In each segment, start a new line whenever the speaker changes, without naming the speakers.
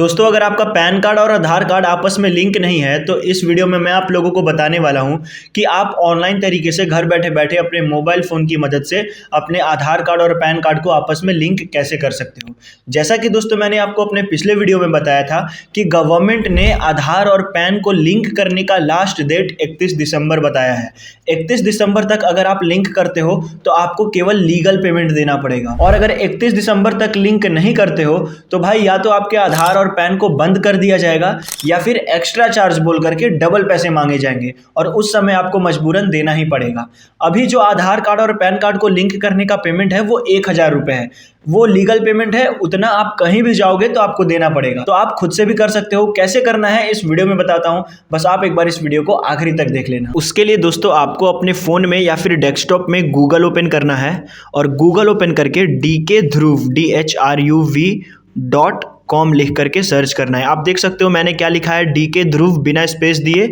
दोस्तों, अगर आपका पैन कार्ड और आधार कार्ड आपस में लिंक नहीं है तो इस वीडियो में मैं आप लोगों को बताने वाला हूं कि आप ऑनलाइन तरीके से घर बैठे बैठे अपने मोबाइल फ़ोन की मदद से अपने आधार कार्ड और पैन कार्ड को आपस में लिंक कैसे कर सकते हो। जैसा कि दोस्तों मैंने आपको अपने पिछले वीडियो में बताया था कि गवर्नमेंट ने आधार और पैन को लिंक करने का लास्ट डेट 31 दिसंबर बताया है। 31 दिसंबर तक अगर आप लिंक करते हो तो आपको केवल लीगल पेमेंट देना पड़ेगा, और अगर 31 दिसंबर तक लिंक नहीं करते हो तो भाई या तो आपके आधार और पैन को बंद कर दिया जाएगा या फिर एक्स्ट्रा चार्ज बोल करके डबल पैसे मांगे जाएंगे और उस समय आपको मजबूरन देना ही पड़ेगा। अभी जो आधार कार्ड और पैन कार्ड को लिंक करने का पेमेंट है वो 1000 रुपये है, वो लीगल पेमेंट है। उतना आप कहीं भी जाओगे तो आपको देना पड़ेगा, तो आप खुद से भी कर सकते हो। कैसे करना है इस वीडियो में बताता हूं, बस आप एक बार इस वीडियो को आखिरी तक देख लेना। उसके लिए दोस्तों आपको अपने फ़ोन में या फिर डेस्कटॉप में गूगल ओपन करना है और गूगल ओपन करके DKDhruv.com लिख करके सर्च करना है। आप देख सकते हो मैंने क्या लिखा है, DK ध्रुव बिना स्पेस दिए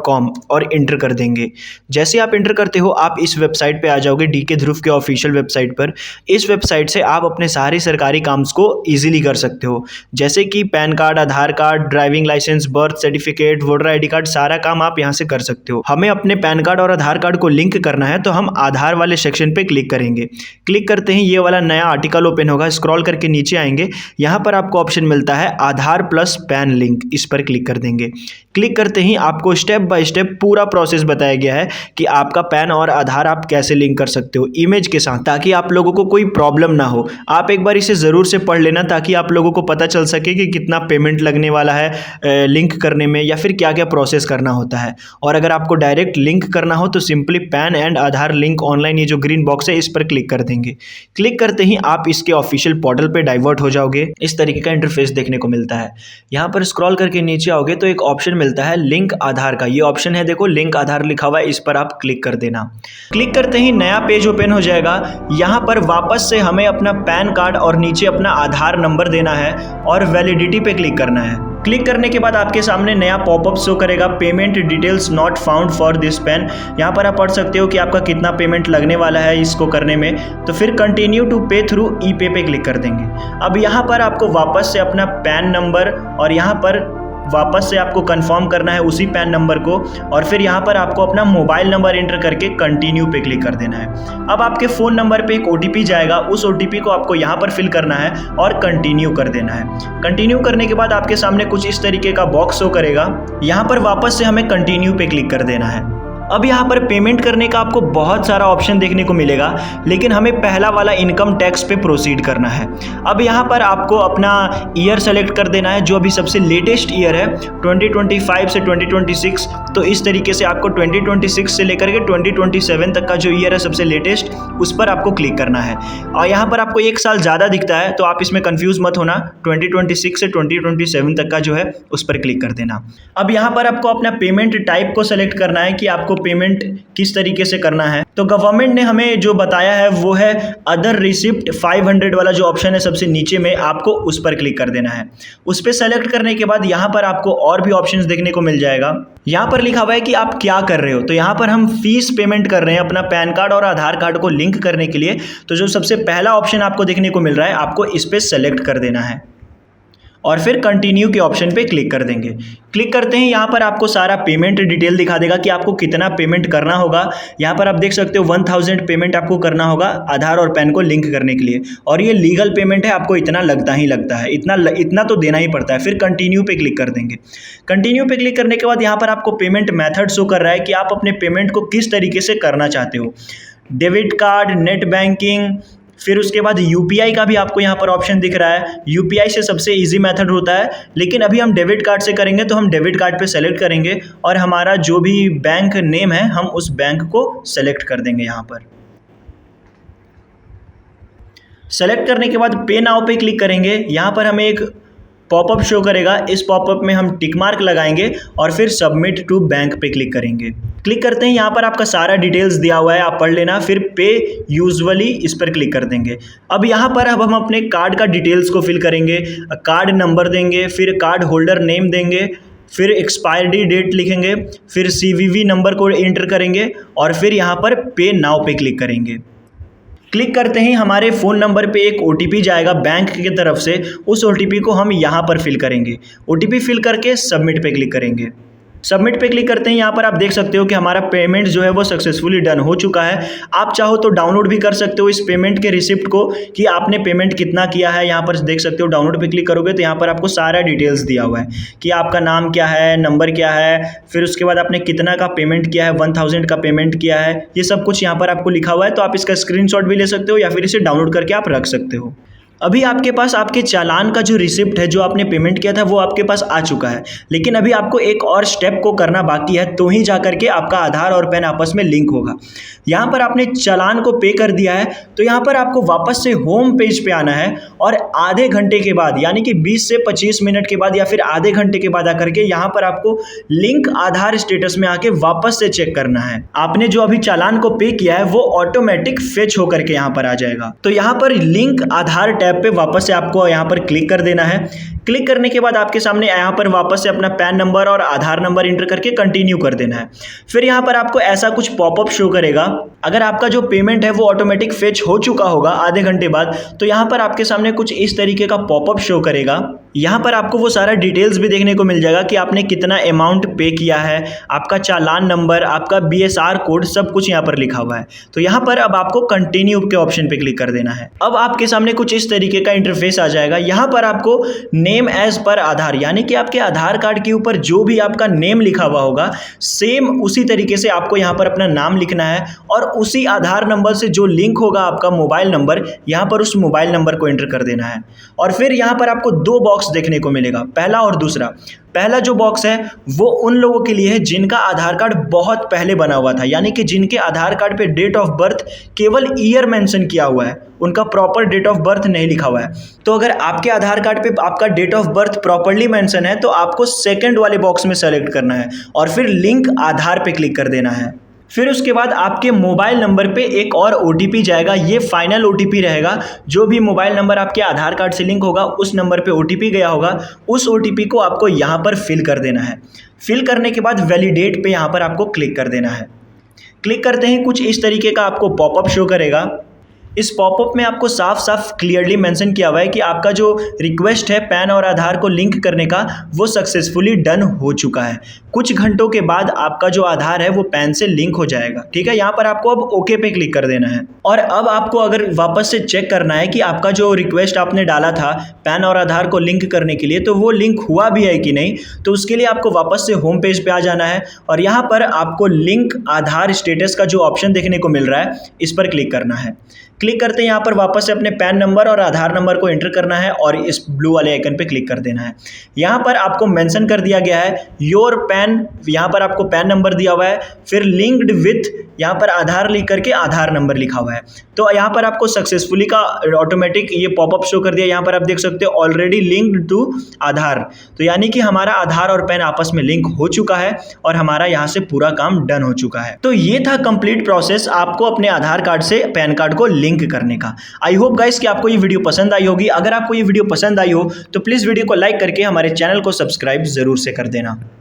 .com, और इंटर कर देंगे। जैसे आप इंटर करते हो आप इस वेबसाइट पे आ जाओगे, DK ध्रुव के ऑफिशियल वेबसाइट पर। इस वेबसाइट से आप अपने सारे सरकारी काम्स को ईजिली कर सकते हो, जैसे कि PAN card, Aadhaar card, driving licence, birth certificate, voter ID card, सारा काम आप यहाँ से कर सकते हो। हमें अपने पैन कार्ड और आधार कार्ड को लिंक करना है तो हम आधार वाले सेक्शन पे क्लिक करेंगे। क्लिक करते ही ये वाला नया आर्टिकल ओपन होगा, स्क्रॉल करके नीचे आएंगे, यहाँ पर आपको ऑप्शन मिलता है आधार प्लस पैन लिंक, इस पर क्लिक कर देंगे। क्लिक करते ही आपको स्टेप बाय स्टेप पूरा प्रोसेस बताया गया है कि आपका पैन और आधार आप कैसे लिंक कर सकते हो इमेज के साथ, ताकि आप लोगों को कोई प्रॉब्लम ना हो। आप एक बार इसे ज़रूर से पढ़ लेना ताकि आप लोगों को पता चल सके कि कितना पेमेंट लगने वाला है लिंक करने में, या फिर क्या क्या प्रोसेस करना होता है। और अगर आपको डायरेक्ट लिंक करना हो तो simply pan and Aadhaar link online, ये जो ग्रीन बॉक्स है इस पर क्लिक कर देंगे। क्लिक करते ही आप इसके ऑफिशियल पोर्टल पर डाइवर्ट हो जाओगे। इस तरीके का इंटरफेस देखने को मिलता है। यहाँ पर स्क्रॉल करके नीचे आओगे तो एक ऑप्शन मिलता है लिंक आधार का। ये ऑप्शन है, देखो लिंक आधार लिखा हुआ है, इस पर आप क्लिक कर देना। क्लिक करते ही नया पेज ओपन हो जाएगा। यहाँ पर वापस से हमें अपना पैन कार्ड और नीचे अपना आधार नंबर देना है और वैलिडिटी पे क्लिक करना है। क्लिक करने के बाद आपके सामने नया पॉपअप शो करेगा, payment details not found for this pan. यहाँ पर आप पढ़ सकते हो कि आपका कितना पेमेंट लगने वाला है इसको करने में। तो फिर कंटिन्यू टू पे थ्रू ई-पे पे क्लिक कर देंगे। अब यहाँ पर आपको वापस से अपना पैन नंबर और यहाँ पर वापस से आपको कंफर्म करना है उसी पैन नंबर को, और फिर यहाँ पर आपको अपना मोबाइल नंबर एंटर करके कंटिन्यू पे क्लिक कर देना है। अब आपके फ़ोन नंबर पे एक OTP जाएगा, उस OTP को आपको यहाँ पर फिल करना है और कंटिन्यू कर देना है। कंटिन्यू करने के बाद आपके सामने कुछ इस तरीके का बॉक्स शो करेगा। यहाँ पर वापस से हमें कंटिन्यू पे क्लिक कर देना है। अब यहाँ पर पेमेंट करने का आपको बहुत सारा ऑप्शन देखने को मिलेगा, लेकिन हमें पहला वाला इनकम टैक्स पे प्रोसीड करना है। अब यहाँ पर आपको अपना ईयर सेलेक्ट कर देना है, जो अभी सबसे लेटेस्ट ईयर है 2025 से 2026। तो इस तरीके से आपको 2026 से लेकर के 2027 तक का जो ईयर है सबसे लेटेस्ट, उस पर आपको क्लिक करना है। और यहाँ पर आपको एक साल ज़्यादा दिखता है तो आप इसमें कन्फ्यूज़ मत होना, 2026 से 2027 तक का जो है उस पर क्लिक कर देना। अब यहाँ पर आपको अपना पेमेंट टाइप को सेलेक्ट करना है कि आपको पेमेंट किस तरीके से करना है। तो गवर्नमेंट ने हमें जो बताया है वो है अदर रिसिप्ट 500 वाला जो ऑप्शन है सबसे नीचे में, आपको उस पर क्लिक कर देना है। उस पर सेलेक्ट करने के बाद यहाँ पर आपको और भी ऑप्शंस देखने को मिल जाएगा। यहाँ पर लिखा हुआ है कि आप क्या कर रहे हो, तो यहाँ पर हम फीस पेमेंट कर रहे हैं अपना पैन कार्ड और आधार कार्ड को लिंक करने के लिए। तो जो सबसे पहला ऑप्शन आपको देखने को मिल रहा है, आपको इस पर सेलेक्ट कर देना है और फिर कंटिन्यू के ऑप्शन पे क्लिक कर देंगे। क्लिक करते ही यहाँ पर आपको सारा पेमेंट डिटेल दिखा देगा कि आपको कितना पेमेंट करना होगा। यहाँ पर आप देख सकते हो 1000 पेमेंट आपको करना होगा आधार और पैन को लिंक करने के लिए, और ये लीगल पेमेंट है, आपको इतना लगता ही लगता है, इतना तो देना ही पड़ता है। फिर कंटिन्यू पे क्लिक कर देंगे। कंटिन्यू पे क्लिक करने के बाद यहाँ पर आपको पेमेंट मैथड शो कर रहा है कि आप अपने पेमेंट को किस तरीके से करना चाहते हो, डेबिट कार्ड, नेट बैंकिंग, फिर उसके बाद UPI का भी आपको यहाँ पर ऑप्शन दिख रहा है। UPI से सबसे इजी मेथड होता है, लेकिन अभी हम डेबिट कार्ड से करेंगे तो हम डेबिट कार्ड पे सेलेक्ट करेंगे और हमारा जो भी बैंक नेम है हम उस बैंक को सेलेक्ट कर देंगे। यहाँ पर सेलेक्ट करने के बाद पे नाउ पे क्लिक करेंगे। यहाँ पर हमें एक पॉपअप शो करेगा, इस पॉपअप में हम टिक मार्क लगाएंगे और फिर सबमिट टू बैंक पे क्लिक करेंगे। क्लिक करते ही यहाँ पर आपका सारा डिटेल्स दिया हुआ है, आप पढ़ लेना। फिर पे यूजुअली इस पर क्लिक कर देंगे। अब यहाँ पर अब हम अपने कार्ड का डिटेल्स को फिल करेंगे, कार्ड नंबर देंगे, फिर कार्ड होल्डर नेम देंगे, फिर एक्सपायरी डेट लिखेंगे, फिर CVV नंबर को एंटर करेंगे और फिर यहाँ पर पे नाउ पे क्लिक करेंगे। क्लिक करते ही हमारे फ़ोन नंबर पे एक OTP जाएगा बैंक की तरफ से, उस OTP को हम यहाँ पर फिल करेंगे। OTP फिल करके सबमिट पे क्लिक करेंगे। सबमिट पे क्लिक करते हैं, यहाँ पर आप देख सकते हो कि हमारा पेमेंट जो है वो सक्सेसफुली डन हो चुका है। आप चाहो तो डाउनलोड भी कर सकते हो इस पेमेंट के रिसिप्ट को कि आपने पेमेंट कितना किया है। यहाँ पर देख सकते हो, डाउनलोड पे क्लिक करोगे तो यहाँ पर आपको सारा डिटेल्स दिया हुआ है कि आपका नाम क्या है, नंबर क्या है, फिर उसके बाद आपने कितना का पेमेंट किया है, 1000 का पेमेंट किया है, ये सब कुछ यहाँ पर आपको लिखा हुआ है। तो आप इसका स्क्रीनशॉट भी ले सकते हो या फिर इसे डाउनलोड करके आप रख सकते हो। अभी आपके पास आपके चालान का जो रिसिप्ट है, जो आपने पेमेंट किया था, वो आपके पास आ चुका है। लेकिन अभी आपको एक और स्टेप को करना बाकी है, तो ही जा करके आपका आधार और पैन आपस में लिंक होगा। यहाँ पर आपने चालान को पे कर दिया है, तो यहाँ पर आपको वापस से होम पेज पे आना है और आधे घंटे के बाद, यानी कि 20 से 25 मिनट के बाद या फिर आधे घंटे के बाद आकर के यहाँ पर आपको लिंक आधार स्टेटस में आके वापस से चेक करना है। आपने जो अभी चालान को पे किया है वो ऑटोमेटिक फेच होकर के यहाँ पर आ जाएगा। तो यहाँ पर लिंक आधार टैब पे वापस से आपको यहाँ पर क्लिक कर देना है। क्लिक करने के बाद आपके सामने यहाँ पर वापस से अपना पैन नंबर और आधार नंबर इंटर करके कंटिन्यू कर देना है। फिर यहाँ पर आपको ऐसा कुछ पॉपअप शो करेगा। अगर आपका जो पेमेंट है वो ऑटोमेटिक फेच हो चुका होगा आधे घंटे बाद, तो यहाँ पर आपके सामने कुछ इस तरीके का पॉपअप शो करेगा। यहाँ पर आपको वो सारा डिटेल्स भी देखने को मिल जाएगा कि आपने कितना अमाउंट पे किया है, आपका चालान नंबर, आपका BSR कोड, सब कुछ यहाँ पर लिखा हुआ है। तो यहाँ पर अब आपको कंटिन्यू के ऑप्शन पे क्लिक कर देना है। अब आपके सामने कुछ इस तरीके का इंटरफेस आ जाएगा। यहाँ पर आपको नेम एज पर आधार, यानी कि आपके आधार कार्ड के ऊपर जो भी आपका नेम लिखा हुआ होगा, सेम उसी तरीके से आपको यहाँ पर अपना नाम लिखना है और उसी आधार नंबर से जो लिंक होगा आपका मोबाइल नंबर, यहाँ पर उस मोबाइल नंबर को एंटर कर देना है। और फिर यहाँ पर आपको दो बॉक्स देखने को मिलेगा, पहला और दूसरा। पहला जो बॉक्स है वो उन लोगों के लिए है जिनका आधार कार्ड बहुत पहले बना हुआ था, यानी कि जिनके आधार कार्ड पे डेट ऑफ बर्थ केवल ईयर मेंशन किया हुआ है, उनका प्रॉपर डेट ऑफ बर्थ नहीं लिखा हुआ है। तो अगर आपके आधार कार्ड पे आपका date of birth properly mention है तो आपको सेकंड वाले बॉक्स में सेलेक्ट करना है और फिर लिंक आधार पे क्लिक कर देना है। फिर उसके बाद आपके मोबाइल नंबर पे एक और OTP जाएगा। ये फाइनल OTP रहेगा। जो भी मोबाइल नंबर आपके आधार कार्ड से लिंक होगा उस नंबर पे OTP गया होगा, उस OTP को आपको यहाँ पर फिल कर देना है। फिल करने के बाद वैलिडेट पे यहाँ पर आपको क्लिक कर देना है। क्लिक करते ही कुछ इस तरीके का आपको पॉपअप शो करेगा। इस पॉपअप में आपको साफ साफ क्लियरली मेंशन किया हुआ है कि आपका जो रिक्वेस्ट है पैन और आधार को लिंक करने का वो सक्सेसफुली डन हो चुका है। कुछ घंटों के बाद आपका जो आधार है वो पैन से लिंक हो जाएगा। ठीक है, यहाँ पर आपको अब ओके पे क्लिक कर देना है। और अब आपको अगर वापस से चेक करना है कि आपका जो रिक्वेस्ट आपने डाला था पैन और आधार को लिंक करने के लिए, तो वो लिंक हुआ भी है कि नहीं, तो उसके लिए आपको वापस से होम पेज पे आ जाना है और यहाँ पर आपको लिंक आधार स्टेटस का जो ऑप्शन देखने को मिल रहा है, इस पर क्लिक करना है। क्लिक करते हैं यहाँ पर वापस से अपने पैन नंबर और आधार नंबर को एंटर करना है और इस ब्लू वाले आइकन पे क्लिक कर देना है। यहाँ पर आपको मेंशन कर दिया गया है योर पैन, यहाँ पर आपको पैन नंबर दिया हुआ है, फिर लिंक्ड विथ, यहाँ पर आधार लिख करके आधार नंबर लिखा हुआ है। तो यहाँ पर आपको सक्सेसफुली का ऑटोमेटिक ये पॉपअप शो कर दिया। यहाँ पर आप देख सकते हो ऑलरेडी लिंक्ड टू आधार, तो यानी कि हमारा आधार और पैन आपस में लिंक हो चुका है और हमारा यहाँ से पूरा काम डन हो चुका है। तो ये था कंप्लीट प्रोसेस आपको अपने आधार कार्ड से पैन कार्ड को लिंक करने का। आई होप गाइस कि आपको ये वीडियो पसंद आई होगी। अगर आपको ये वीडियो पसंद आई हो तो प्लीज़ वीडियो को लाइक करके हमारे चैनल को सब्सक्राइब जरूर से कर देना।